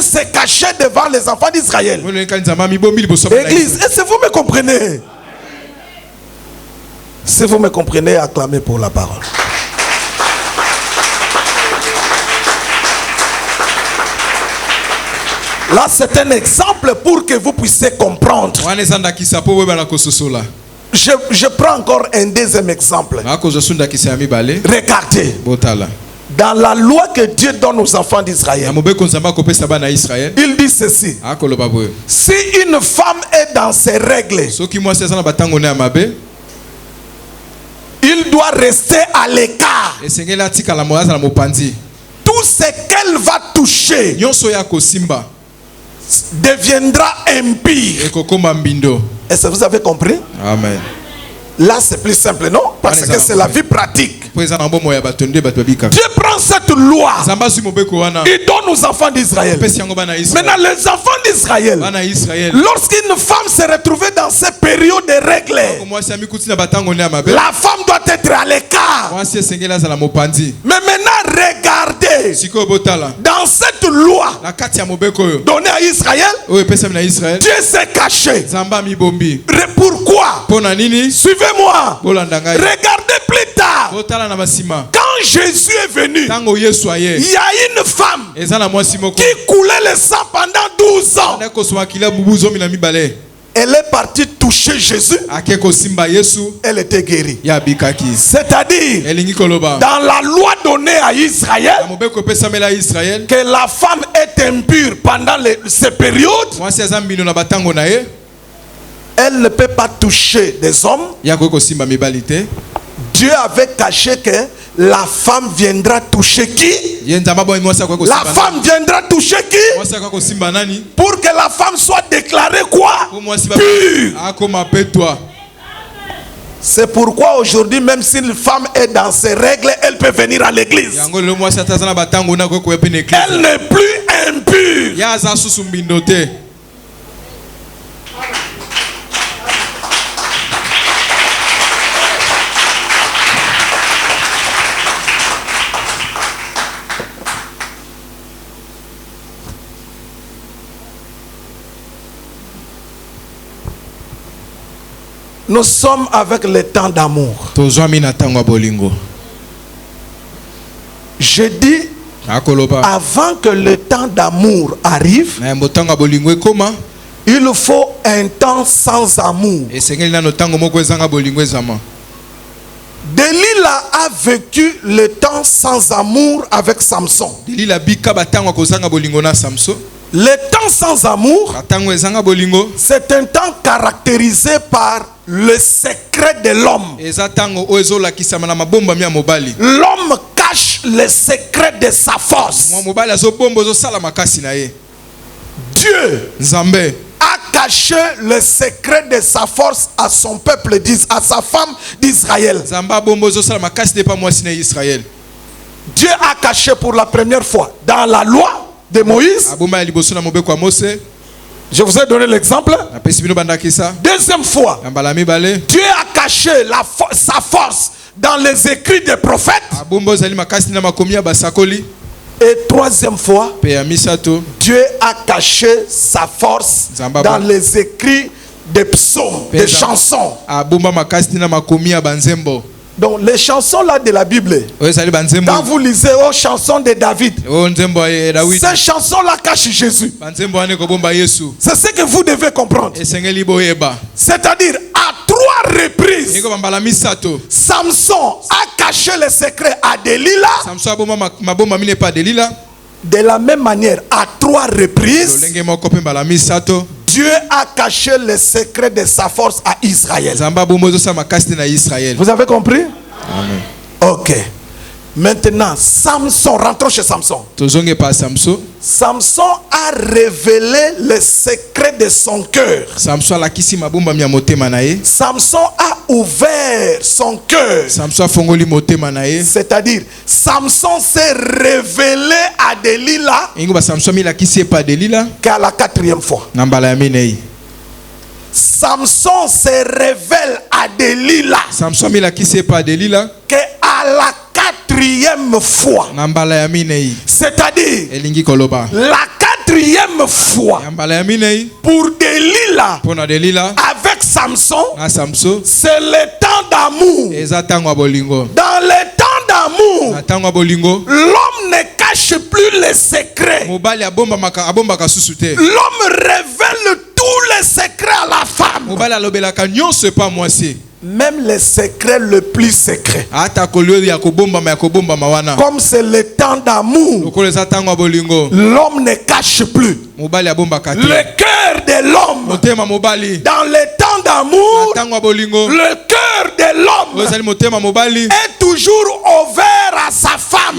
s'est caché devant les enfants d'Israël? Église, est-ce que vous me comprenez? Si vous me comprenez, acclamez pour la parole. Là, c'est un exemple pour que vous puissiez comprendre. Je prends encore un deuxième exemple. Regardez. Dans la loi que Dieu donne aux enfants d'Israël, il dit ceci. Si une femme est dans ses règles, il doit rester à l'écart. Tout ce qu'elle va toucher deviendra impie. Est-ce que vous avez compris? Amen. Là, c'est plus simple, non? Parce que c'est la vie pratique. Dieu prend cette loi. Il donne aux enfants d'Israël. Maintenant, les enfants d'Israël, lorsqu'une femme se retrouvait dans ces périodes de règles, la femme doit être à l'écart. Mais maintenant, regardez. Dans cette loi donnée à Israël, Dieu s'est caché. Pourquoi? Suivez-moi. Regardez plus tard. Quand Jésus est venu, il y a une femme qui coulait le sang pendant 12 ans. Elle est partie toucher Jésus. Elle était guérie. C'est-à-dire, dans la loi donnée à Israël, que la femme est impure pendant ces périodes, elle ne peut pas toucher des hommes. Dieu avait caché que la femme viendra toucher qui? La femme viendra toucher qui? Pour que la femme soit déclarée quoi? Pure. C'est pourquoi aujourd'hui, même si une femme est dans ses règles, elle peut venir à l'église. Elle n'est plus impure. Nous sommes avec le temps d'amour. Je dis, avant que le temps d'amour arrive, il faut un temps sans amour. Delilah a vécu le temps sans amour avec Samson. Le temps sans amour, c'est un temps caractérisé par le secret de l'homme. L'homme cache le secret de sa force. Dieu a caché le secret de sa force à son peuple, à sa femme d'Israël. Dieu a caché pour la première fois dans la loi de Moïse. Je vous ai donné l'exemple. Deuxième fois, Dieu a caché sa force dans les écrits des prophètes. Et troisième fois, Dieu a caché sa force dans les écrits des psaumes, des chansons. Donc les chansons là de la Bible, quand vous lisez aux chansons de David, ces chansons là cachent Jésus. C'est ce que vous devez comprendre. C'est-à-dire à 3 reprises, Samson a caché le secret à Delilah. De la même manière, à 3 reprises, Dieu a caché le secret de sa force à Israël. Vous avez compris? Amen. Ok. Maintenant, Samson, rentrons chez Samson. Samson a révélé le secret de son cœur. Samson a ouvert son cœur. C'est-à-dire, Samson s'est révélé à Delilah qu'à la 4e fois. Samson se révèle à Delilah qu'à la 4e fois. C'est-à-dire, la 4e fois pour Delilah avec Samson, c'est le temps d'amour. Dans le temps d'amour, l'homme ne cache plus les secrets. L'homme révèle tous les secrets à la femme. Même les secrets le plus secret. Comme c'est le temps d'amour, l'homme ne cache plus. Le cœur de l'homme, dans le temps d'amour, le cœur de l'homme est toujours ouvert à sa femme.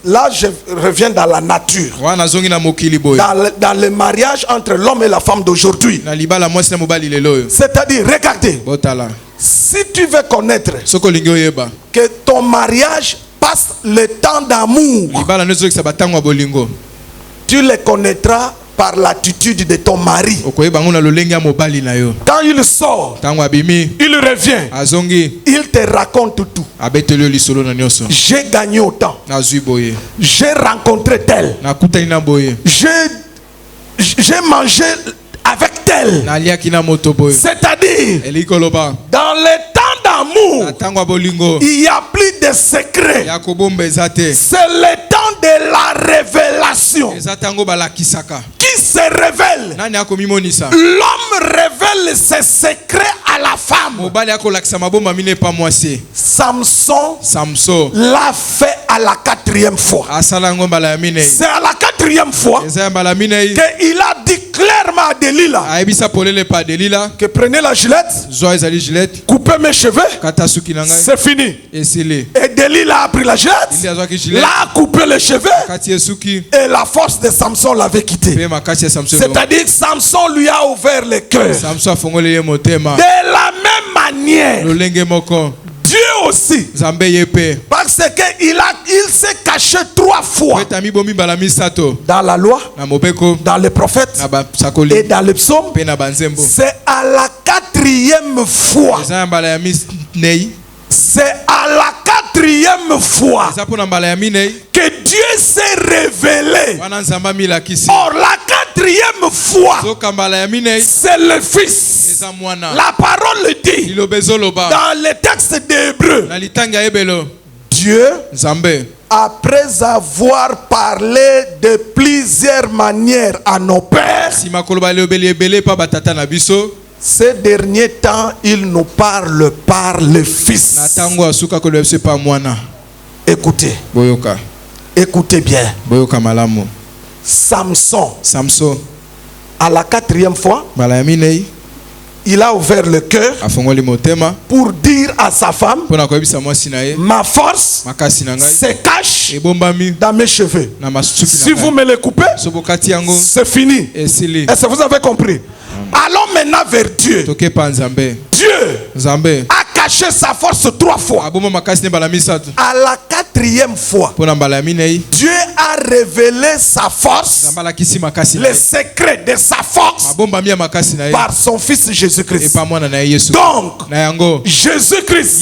Là, je reviens dans la nature. Dans le mariage entre l'homme et la femme d'aujourd'hui. C'est-à-dire, regardez, si tu veux connaître que ton mariage passe le temps d'amour, tu le connaîtras par l'attitude de ton mari. Quand il sort, il revient, il te raconte tout. J'ai gagné autant, j'ai rencontré tel, j'ai mangé avec tel. C'est-à-dire, dans le temps d'amour, il n'y a plus de secret. C'est le temps de la révélation. Qui se révèle? L'homme révèle ses secrets à la femme. Samson l'a fait à la 4e fois. C'est à la 4e fois qu'il a dit clairement à Delilah que prenez la gilette, coupez mes cheveux, c'est fini. Et Delilah a pris la gilette, l'a coupé les cheveux, et la force de Samson l'avait quitté. C'est-à-dire que Samson lui a ouvert le cœur. De la même manière, Dieu aussi, parce qu'il s'est caché 3 fois dans la loi, dans les prophètes et dans les psaumes. C'est à la 4e fois. C'est à la 4e fois que Dieu s'est révélé. Or, la 4e fois, c'est le Fils. La parole le dit dans le texte d'Hébreu. Dieu, après avoir parlé de plusieurs manières à nos pères, ces derniers temps, il nous parle par le Fils. Écoutez. Écoutez bien. Samson, à la 4e fois, il a ouvert le cœur pour dire à sa femme, ma force se cache dans mes cheveux. Si vous me les coupez, c'est fini. Est-ce que vous avez compris? Allons maintenant vers Dieu. Dieu a caché sa force 3 fois. À la 4e fois, Dieu a révélé sa force, les secrets de sa force, par son Fils Jésus-Christ. Donc, Jésus-Christ,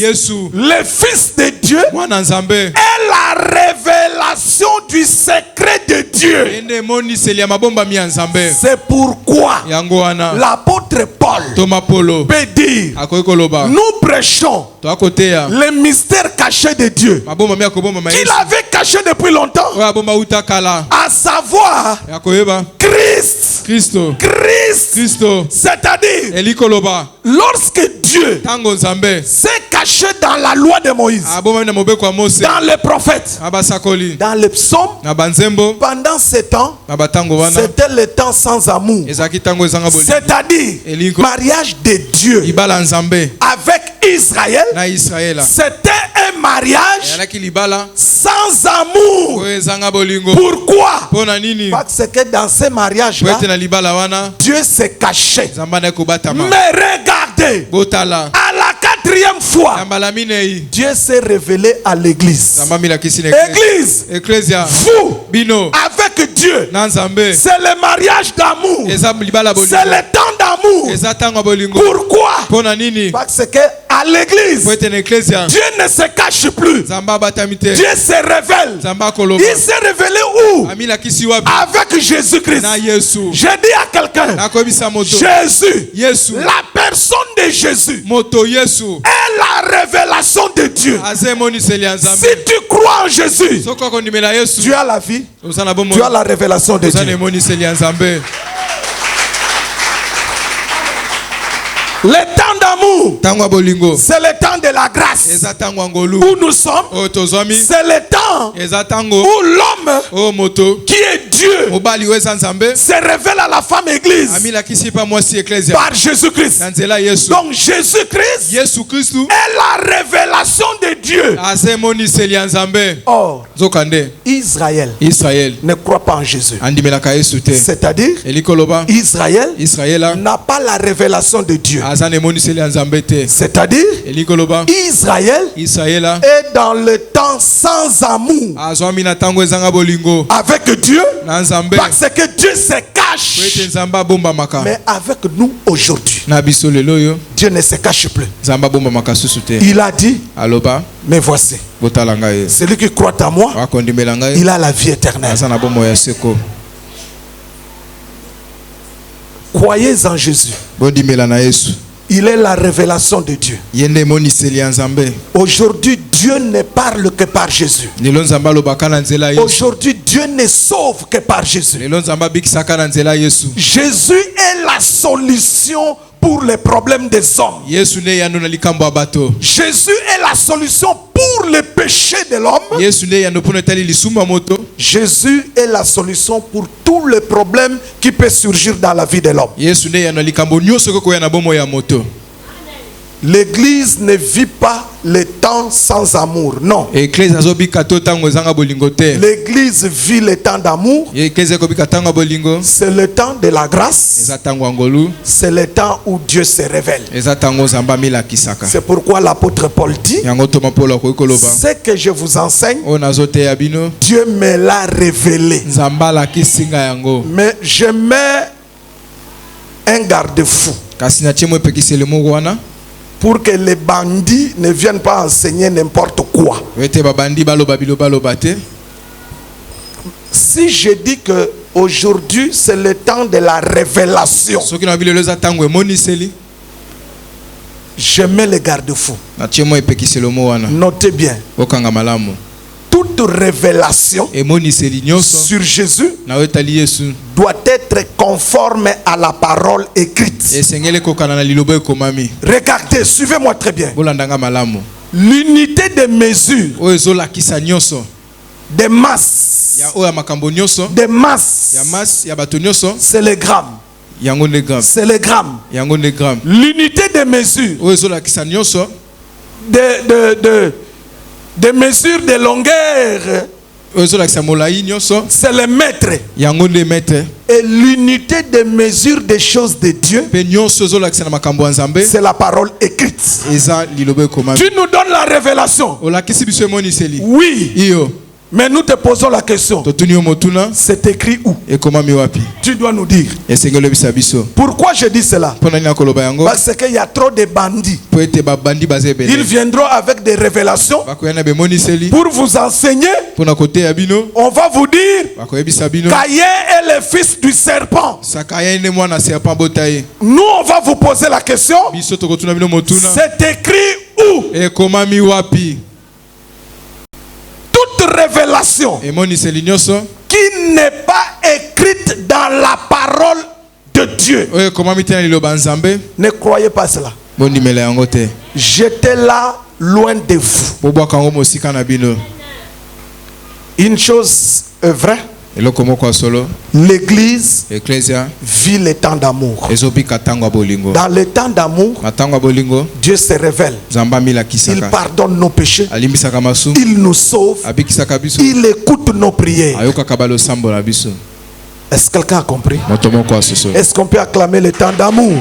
le Fils de Dieu, est la révélation du secret de Dieu. C'est pourquoi l'apôtre Paul peut dire, nous prêchons les mystères cachés de Dieu qu'il avait caché depuis longtemps, à savoir Christ. C'est-à-dire, lorsque Dieu s'est caché dans la loi de Moïse, dans les prophètes, dans les psaumes, pendant ce temps, c'était le temps sans amour. C'est-à-dire, mariage de Dieu avec Israël, c'était un mariage sans amour. Pourquoi? Parce que dans ce mariage-là, Dieu s'est caché. Mais regardez Regardez. À la 4e fois, Dieu s'est révélé à l'église. Église, vous, avec Dieu, c'est le mariage d'amour. C'est le temps d'amour. Pourquoi? Parce que à l'église, Dieu ne se cache plus. Dieu se révèle. Il s'est révélé où? Avec Jésus-Christ. Je dis à quelqu'un, Jésus, la personne de Jésus est la révélation de Dieu. Si tu crois en Jésus, tu as la vie, tu as la révélation de Dieu. Le temps d'amour, c'est le temps de la grâce. Où nous sommes, c'est le temps où l'homme qui est Dieu se révèle à la femme église par Jésus-Christ. Donc Jésus-Christ est la révélation de Dieu. Or, Israël ne croit pas en Jésus. C'est-à-dire, Israël n'a pas la révélation de Dieu. C'est-à-dire, Israël est dans le temps sans amour avec Dieu, parce que Dieu se cache. Mais avec nous aujourd'hui, Dieu ne se cache plus. Il a dit, mais voici, celui qui croit en moi, il a la vie éternelle. Croyez en Jésus. Il est la révélation de Dieu. Aujourd'hui, Dieu ne parle que par Jésus. Aujourd'hui, Dieu ne sauve que par Jésus. Jésus est la solution pour les problèmes des hommes. Jésus est la solution pour les péchés de l'homme. Jésus est la solution pour tous les problèmes qui peuvent surgir dans la vie de l'homme. L'église ne vit pas le temps sans amour, non. L'église vit le temps d'amour. C'est le temps de la grâce. C'est le temps où Dieu se révèle. C'est pourquoi l'apôtre Paul dit, ce que je vous enseigne, Dieu me l'a révélé. Mais je mets un garde-fou pour que les bandits ne viennent pas enseigner n'importe quoi. Si je dis que aujourd'hui c'est le temps de la révélation, je mets les garde-fous. Notez bien. Toute révélation sur Jésus doit être conforme à la parole écrite. Regardez, suivez-moi très bien. L'unité de mesure des masses, c'est le gramme. C'est le gramme. L'unité de mesure de mesure de longueur, c'est le mètre. Et l'unité de mesure des choses de Dieu, c'est la parole écrite. Tu nous donnes la révélation. Oui. Mais nous te posons la question. C'est écrit où? Tu dois nous dire. Pourquoi je dis cela? Parce qu'il y a trop de bandits. Ils viendront avec des révélations pour vous enseigner. On va vous dire Caïn est le fils du serpent. Nous on va vous poser la question. C'est écrit où? Révélation qui n'est pas écrite dans la parole de Dieu, ne croyez pas cela. J'étais là loin de vous. Une chose est vraie, l'église vit le temps d'amour. Dans le temps d'amour, Dieu se révèle. Il pardonne nos péchés. Il nous sauve. Il écoute nos prières. Est-ce que quelqu'un a compris? Est-ce qu'on peut acclamer le temps d'amour?